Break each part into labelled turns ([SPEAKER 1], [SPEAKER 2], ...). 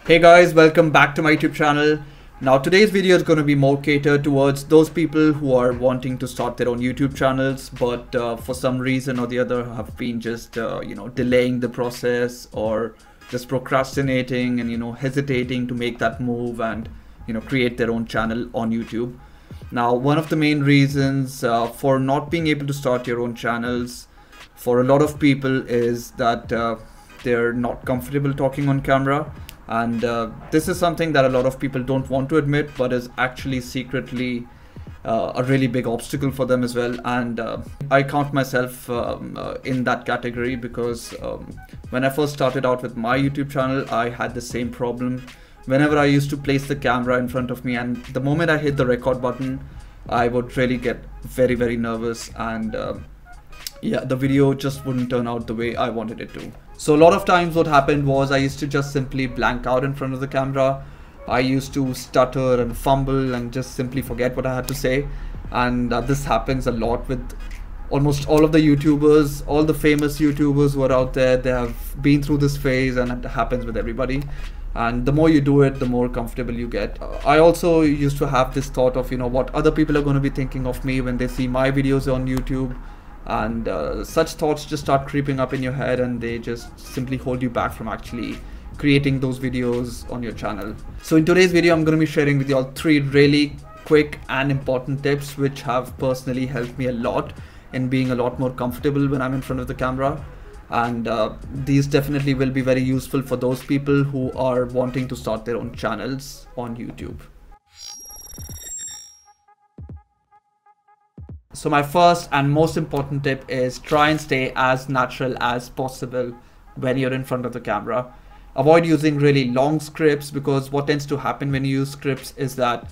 [SPEAKER 1] Hey guys, welcome back to my YouTube channel. Now today's video is going to be more catered towards those people who are wanting to start their own YouTube channels, but for some reason or the other have been just delaying the process or just procrastinating and hesitating to make that move and create their own channel on YouTube. Now one of the main reasons for not being able to start your own channels for a lot of people is that they're not comfortable talking on camera. And this is something that a lot of people don't want to admit, but is actually secretly a really big obstacle for them as well. And I count myself in that category because when I first started out with my YouTube channel, I had the same problem. Whenever I used to place the camera in front of me and the moment I hit the record button, I would really get very, very nervous, and yeah, the video just wouldn't turn out the way I wanted it to. So a lot of times what happened was I used to just simply blank out in front of the camera. I used to stutter and fumble and just simply forget what I had to say. And this happens a lot with almost all of the YouTubers, all the famous YouTubers who are out there. They have been through this phase, and it happens with everybody. And the more you do it, the more comfortable you get. I also used to have this thought of, what other people are going to be thinking of me when they see my videos on YouTube. And such thoughts just start creeping up in your head, and they just simply hold you back from actually creating those videos on your channel. So in today's video, I'm going to be sharing with you all 3 really quick and important tips which have personally helped me a lot in being a lot more comfortable when I'm in front of the camera. And these definitely will be very useful for those people who are wanting to start their own channels on YouTube. So my first and most important tip is try and stay as natural as possible when you're in front of the camera. Avoid using really long scripts, because what tends to happen when you use scripts is that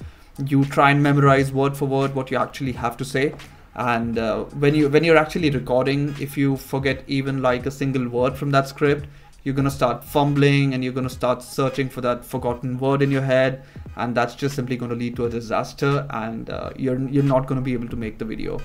[SPEAKER 1] you try and memorize word for word what you actually have to say. And when you're actually recording, if you forget even like a single word from that script, you're going to start fumbling and you're going to start searching for that forgotten word in your head, and that's just simply going to lead to a disaster, and you're not going to be able to make the video.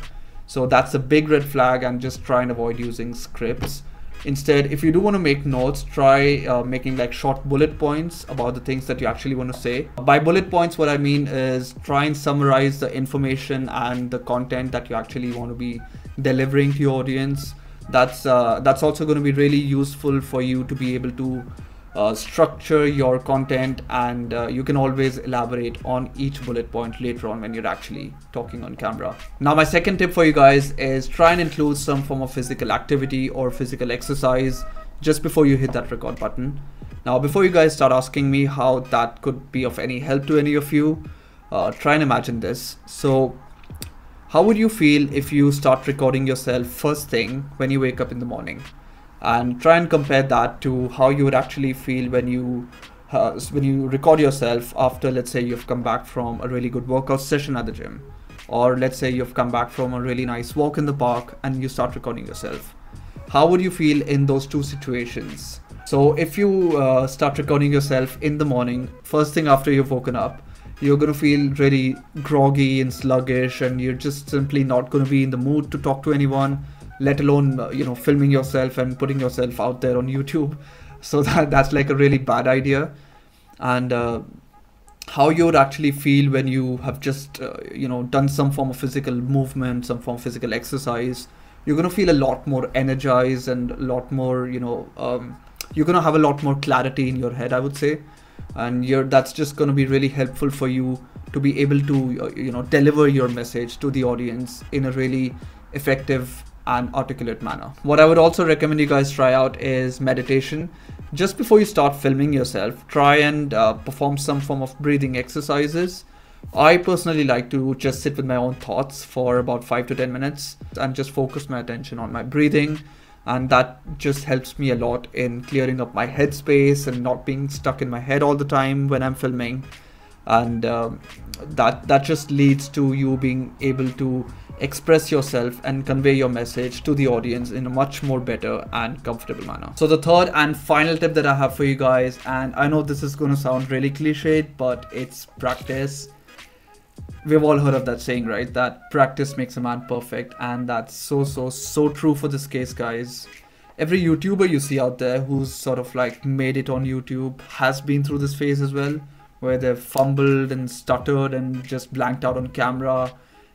[SPEAKER 1] So that's a big red flag, and just try and avoid using scripts. Instead, if you do want to make notes, try making like short bullet points about the things that you actually want to say. By bullet points, what I mean is try and summarize the information and the content that you actually want to be delivering to your audience. That's also going to be really useful for you to be able to structure your content, and you can always elaborate on each bullet point later on when you're actually talking on camera. Now my second tip for you guys is try and include some form of physical activity or physical exercise just before you hit that record button. Now before you guys start asking me how that could be of any help to any of you, try and imagine this. So how would you feel if you start recording yourself first thing when you wake up in the morning? And try and compare that to how you would actually feel when you record yourself after, let's say, you've come back from a really good workout session at the gym, or let's say you've come back from a really nice walk in the park and you start recording yourself. How would you feel in those two situations? So if you start recording yourself in the morning, first thing after you've woken up, you're going to feel really groggy and sluggish, and you're just simply not going to be in the mood to talk to anyone, let alone filming yourself and putting yourself out there on YouTube. So that's like a really bad idea. And how you would actually feel when you have just done some form of physical movement, some form of physical exercise, you're going to feel a lot more energized and a lot more you're going to have a lot more clarity in your head, I would say. And that's just going to be really helpful for you to be able to deliver your message to the audience in a really effective and articulate manner. What I would also recommend you guys try out is meditation. Just before you start filming yourself, try and perform some form of breathing exercises. I personally like to just sit with my own thoughts for about 5 to 10 minutes and just focus my attention on my breathing. And that just helps me a lot in clearing up my headspace and not being stuck in my head all the time when I'm filming. And that just leads to you being able to express yourself and convey your message to the audience in a much more better and comfortable manner. So the third and final tip that I have for you guys, and I know this is going to sound really cliched, but it's practice. We've all heard of that saying, right? That practice makes a man perfect, and that's so true for this case, guys. every YouTuber you see out there who's sort of like made it on YouTube has been through this phase as well, where they've fumbled and stuttered and just blanked out on camera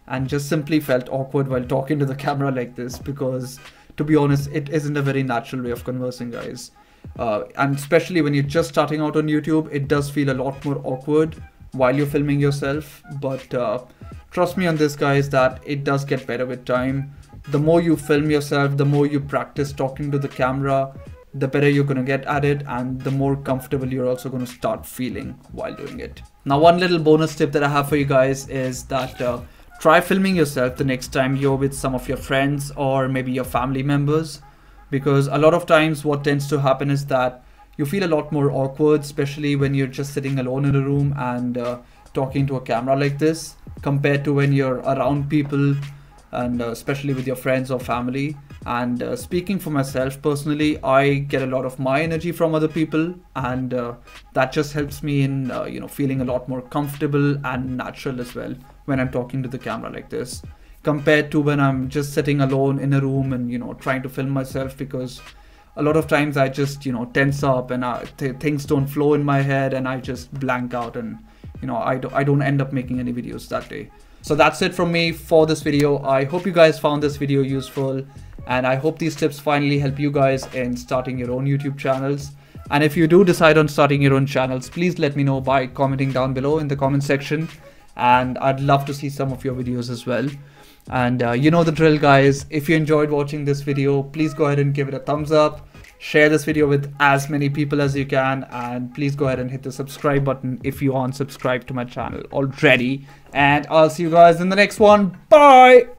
[SPEAKER 1] and just simply felt awkward while talking to the camera like this, because to be honest, it isn't a very natural way of conversing, guys. And especially when you're just starting out on YouTube, it does feel a lot more awkward while you're filming yourself. But trust me on this, guys, that it does get better with time. The more you film yourself, the more you practice talking to the camera, the better you're going to get at it, and the more comfortable you're also going to start feeling while doing it. Now, one little bonus tip that I have for you guys is that try filming yourself the next time you're with some of your friends or maybe your family members, because a lot of times what tends to happen is that you feel a lot more awkward, especially when you're just sitting alone in a room and talking to a camera like this, compared to when you're around people, and especially with your friends or family. And speaking for myself personally, I get a lot of my energy from other people, and that just helps me in feeling a lot more comfortable and natural as well when I'm talking to the camera like this, compared to when I'm just sitting alone in a room and trying to film myself, because a lot of times I just tense up and things don't flow in my head and I just blank out, and I don't end up making any videos that day. So that's it from me for this video. I hope you guys found this video useful, and I hope these tips finally help you guys in starting your own YouTube channels. And if you do decide on starting your own channels, please let me know by commenting down below in the comment section, and I'd love to see some of your videos as well. And you know the drill, guys. If you enjoyed watching this video, please go ahead and give it a thumbs up, share this video with as many people as you can, and please go ahead and hit the subscribe button if you aren't subscribed to my channel already. And I'll see you guys in the next one. Bye.